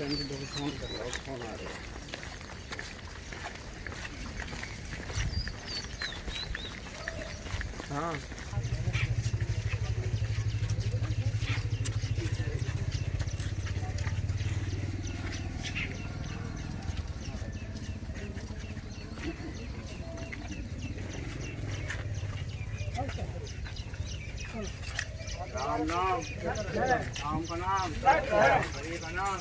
Phone कर रहा हूँ, फोन आ रहा है। हाँ राम नाम, राम का नाम, हरि का नाम,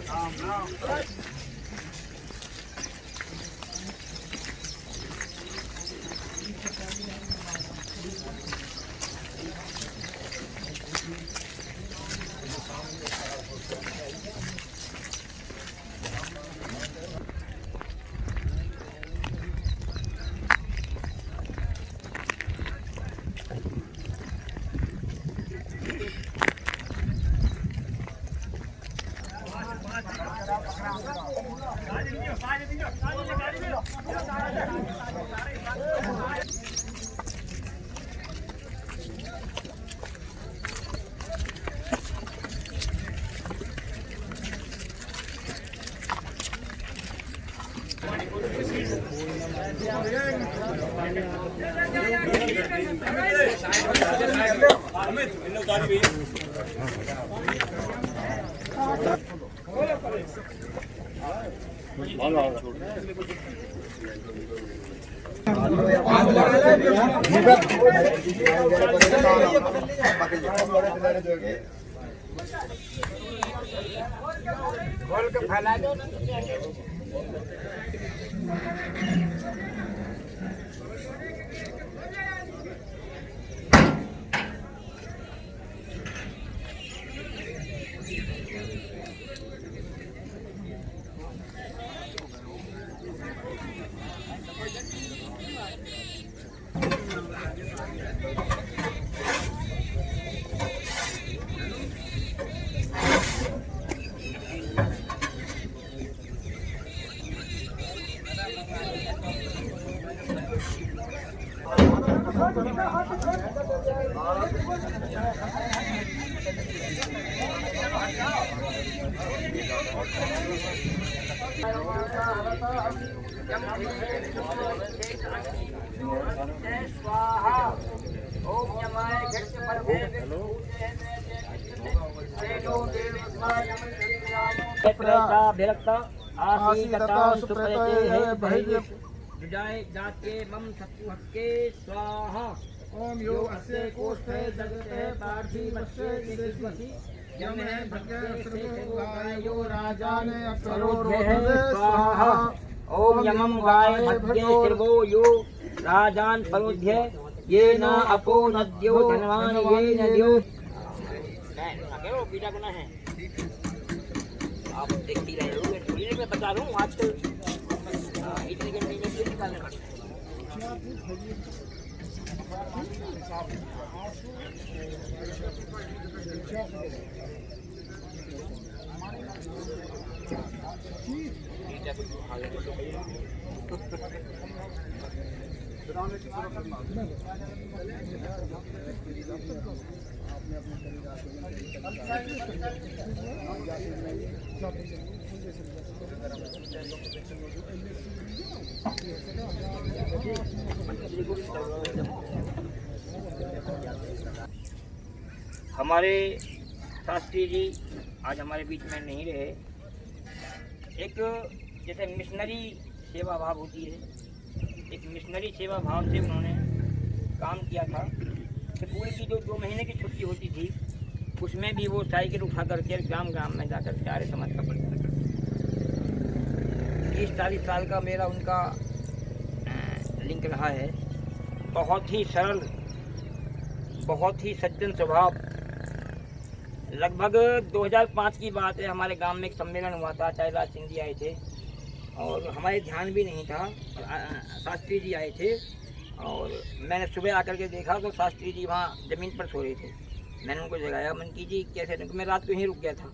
राम नाम। खोल के फैला दो ना। ओम यो अस्य कोष्ठे जगते पार्थिवस्य विदेशवसी यम है भग्य सर्वो गायो राजाने अकरोधे स्वाहा। ओम यमं गाय भग्य सर्वो यो राजान परोध्य ये न अपो नद्यो धनवान ये नद्यो। मैं बीटा गुना है आप देखती रहे हो, थोड़ी देर में बता रहा हूँ आजकल इतनी गंदी में क्यों निकालने पड़ते हैं। हमारे शास्त्री जी आज हमारे बीच में नहीं रहे। एक जैसे मिशनरी सेवा भाव होती है, एक मिशनरी सेवा भाव से उन्होंने काम किया था। स्कूल की जो 2 महीने की छुट्टी होती थी उसमें भी वो साइकिल उठा करके ग्राम ग्राम में जाकर के आर्य समाज का प्रचार करते। 30-40 साल का मेरा उनका लिंक रहा है। बहुत ही सरल, बहुत ही सज्जन स्वभाव। लगभग 2005 की बात है, हमारे गांव में एक सम्मेलन हुआ था, चाइला सिंह जी आए थे और हमारे ध्यान भी नहीं था, शास्त्री जी आए थे और मैंने सुबह आकर के देखा तो शास्त्री जी वहाँ ज़मीन पर सो रहे थे। मैंने उनको जगाया, मन की जी कैसे, मैं रात को यहीं रुक गया था।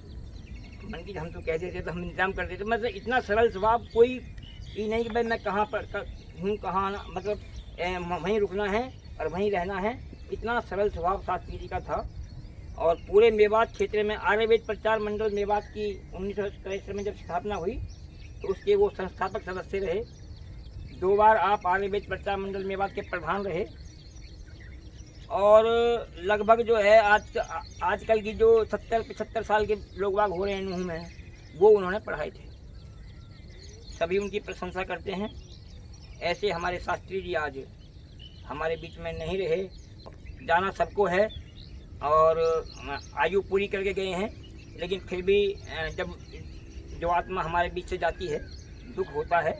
मन की हम तो कहते थे तो हम इंतजाम करते थे। मतलब इतना सरल स्वभाव, कोई ये नहीं कि भाई मैं कहाँ पर हूँ कहाँ, मतलब वहीं रुकना है और वहीं रहना है। इतना सरल स्वभाव शास्त्री जी का था और पूरे मेवात क्षेत्र में आर्यवेद प्रचार मंडल मेवात की 1963 में जब स्थापना हुई तो उसके वो संस्थापक सदस्य रहे। 2 बार आप आर्यवेद प्रचार मंडल मेवात के प्रधान रहे और लगभग जो है आजकल की जो 70-75 साल के लोग बाग हो रहे हैं नूह में, वो उन्होंने पढ़ाए थे। सभी उनकी प्रशंसा करते हैं। ऐसे हमारे शास्त्री जी आज हमारे बीच में नहीं रहे। जाना सबको है और आयु पूरी करके गए हैं, लेकिन फिर भी जब जो आत्मा हमारे बीच से जाती है दुख होता है।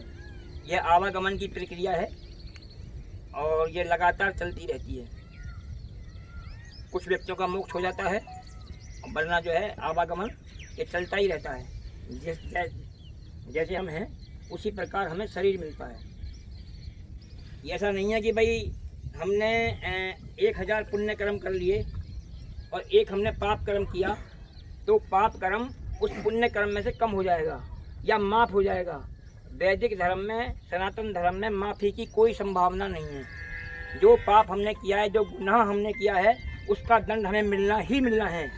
यह आवागमन की प्रक्रिया है और ये लगातार चलती रहती है। कुछ व्यक्तियों का मोक्ष हो जाता है, वरना जो है आवागमन ये चलता ही रहता है। जैसे हम हैं उसी प्रकार हमें शरीर मिलता है। ऐसा नहीं है कि भाई हमने 1000 पुण्य कर्म कर लिए और एक हमने पाप कर्म किया तो पाप कर्म उस पुण्य कर्म में से कम हो जाएगा या माफ़ हो जाएगा। वैदिक धर्म में, सनातन धर्म में माफ़ी की कोई संभावना नहीं है। जो पाप हमने किया है, जो गुनाह हमने किया है, उसका दंड हमें मिलना ही मिलना है।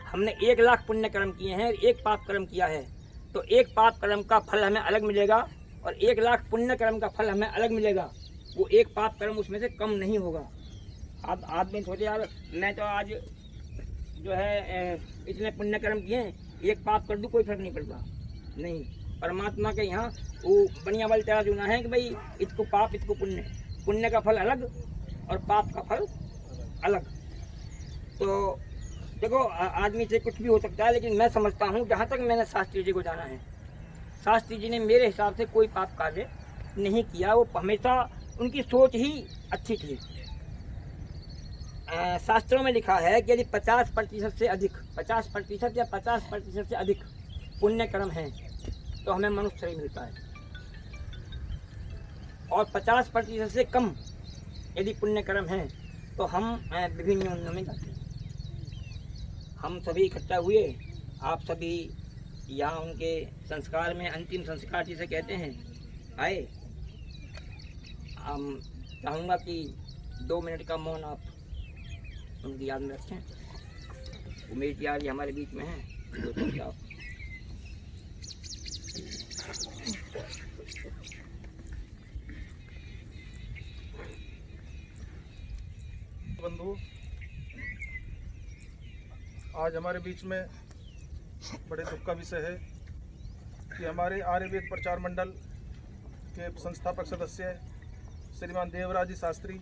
हमने 1 लाख पुण्य कर्म किए हैं, एक पाप कर्म किया है, तो एक पाप कर्म का फल हमें अलग मिलेगा और 1 लाख पुण्य कर्म का फल हमें अलग मिलेगा। वो एक पाप कर्म उसमें से कम नहीं होगा। आप आदमी सोचे यार मैं तो आज जो है इतने पुण्य कर्म किए हैं, एक पाप कर दूँ कोई फर्क नहीं पड़ता। नहीं, परमात्मा के यहाँ वो बढ़िया वाली तरह चुना है कि भाई इसको पाप इसको पुण्य, पुण्य का फल अलग और पाप का फल अलग। तो देखो आदमी से कुछ भी हो सकता है, लेकिन मैं समझता हूँ जहाँ तक मैंने शास्त्री जी को जाना है, शास्त्री जी ने मेरे हिसाब से कोई पाप कार्य नहीं किया। वो हमेशा उनकी सोच ही अच्छी थी। शास्त्रों में लिखा है कि यदि 50% से अधिक, 50% या 50% से अधिक पुण्य कर्म है तो हमें मनुष्य शरीर मिलता है, और 50% से कम यदि पुण्य कर्म है तो हम विभिन्न योनियों में जाते हैं। हम सभी इकट्ठा हुए, आप सभी यहाँ उनके संस्कार में अंतिम संस्कार जिसे कहते हैं आए। हम चाहूँगा कि 2 मिनट का मौन आप उनकी याद में रखें। उमेश यार जी हमारे बीच में हैं, तो आप बंधु, आज हमारे बीच में बड़े दुख का विषय है कि हमारे आर्यवेद प्रचार मंडल के संस्थापक सदस्य श्रीमान देवराज शास्त्री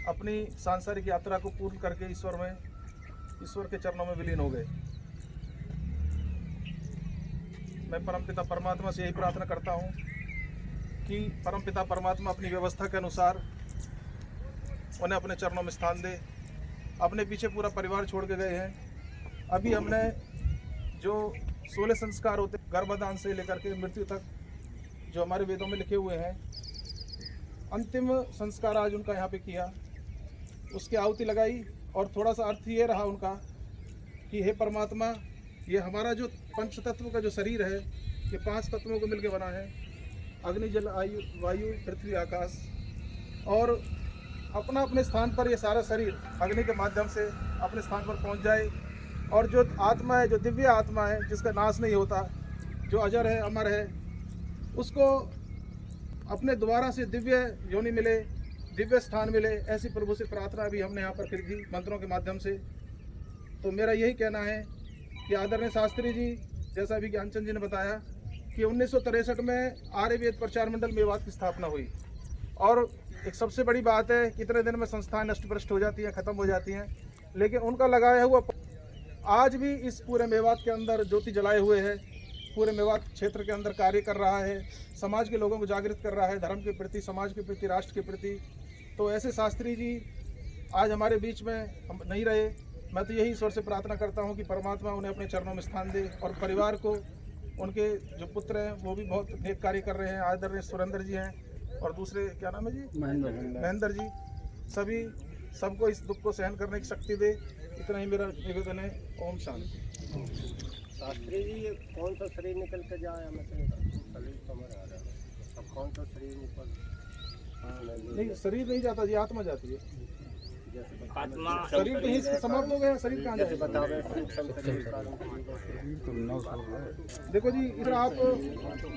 अपनी सांसारिक यात्रा को पूर्ण करके ईश्वर के चरणों में विलीन हो गए। मैं परमपिता परमात्मा से यही प्रार्थना करता हूँ कि परमपिता परमात्मा अपनी व्यवस्था के अनुसार उन्हें अपने चरणों में स्थान दे। अपने पीछे पूरा परिवार छोड़ के गए हैं। अभी हमने जो 16 संस्कार होते गर्भदान से लेकर के मृत्यु तक जो हमारे वेदों में लिखे हुए हैं, अंतिम संस्कार आज उनका यहाँ पे किया, उसकी आहुति लगाई। और थोड़ा सा अर्थ ये रहा उनका कि हे परमात्मा, ये हमारा जो पंच तत्व का जो शरीर है, ये 5 तत्वों को मिलकर बना है, अग्नि जल आयु वायु पृथ्वी आकाश। और अपना अपने स्थान पर ये सारा शरीर अग्नि के माध्यम से अपने स्थान पर पहुंच जाए। और जो आत्मा है, जो दिव्य आत्मा है, जिसका नाश नहीं होता, जो अजर है, अमर है, उसको अपने द्वारा से दिव्य योनि मिले, दिव्य स्थान मिले। ऐसी प्रभु से प्रार्थना भी हमने यहाँ पर की थी मंत्रों के माध्यम से। तो मेरा यही कहना है कि आदरणीय शास्त्री जी, जैसा भी ज्ञानचंद जी ने बताया कि 1963 में आर्यवेद प्रचार मंडल मेवात की स्थापना हुई। और एक सबसे बड़ी बात है, कितने दिन में संस्थाएं नष्ट भ्रष्ट हो जाती हैं, ख़त्म हो जाती हैं, लेकिन उनका लगाया हुआ आज भी इस पूरे मेवात के अंदर ज्योति जलाए हुए है। पूरे मेवात क्षेत्र के अंदर कार्य कर रहा है, समाज के लोगों को जागृत कर रहा है, धर्म के प्रति, समाज के प्रति, राष्ट्र के प्रति। तो ऐसे शास्त्री जी आज हमारे बीच में हम नहीं रहे। मैं तो यही ईश्वर से प्रार्थना करता हूँ कि परमात्मा उन्हें अपने चरणों में स्थान दे। और परिवार को, उनके जो पुत्र हैं वो भी बहुत नेक कार्य कर रहे हैं। आदरणीय सुरेंद्र जी हैं और दूसरे क्या नाम है जी, महेंद्र जी, सभी सबको इस दुख को सहन करने की शक्ति दे। इतना ही मेरा निवेदन है। ओम शांति। शास्त्री जी, ये कौन सा शरीर निकल के जाए? शरीर समझ आ रहा है, अब कौन सा शरीर निकल? नहीं, शरीर नहीं जाता जी, आत्मा जाती है। जैसे आत्मा शरीर तो ही समाप्त हो गया, शरीर कहाँ जैसे जाएगा? बतावे सूक्ष्म शरीर कारण की जैसे देखो जी, इधर आप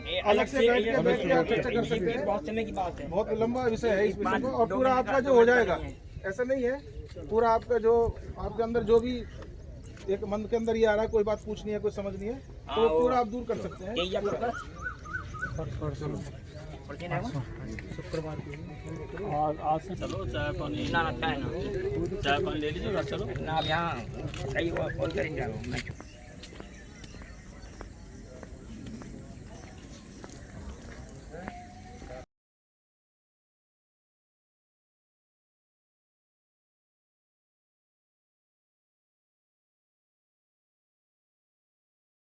ये अलग से बैठ के आप चर्चा कर सकते हैं। बहुत समय की बात है। बहुत लंबा विषय है इस विषय को, और पूरा आपका जो हो जाएगा, ऐसा नहीं है, पूरा आपका जो आपके अंदर जो भी एक मन के अंदर ये आ रहा है, कोई बात पूछनी है, कोई समझनी है, तो वो पूरा आप दूर कर सकते हैं। यही पूरा। और आज से चलो चाय पानी ना चाहे ना चाय पानी ले लीजिएगा चलो ना अब यहाँ कई और करेंगे।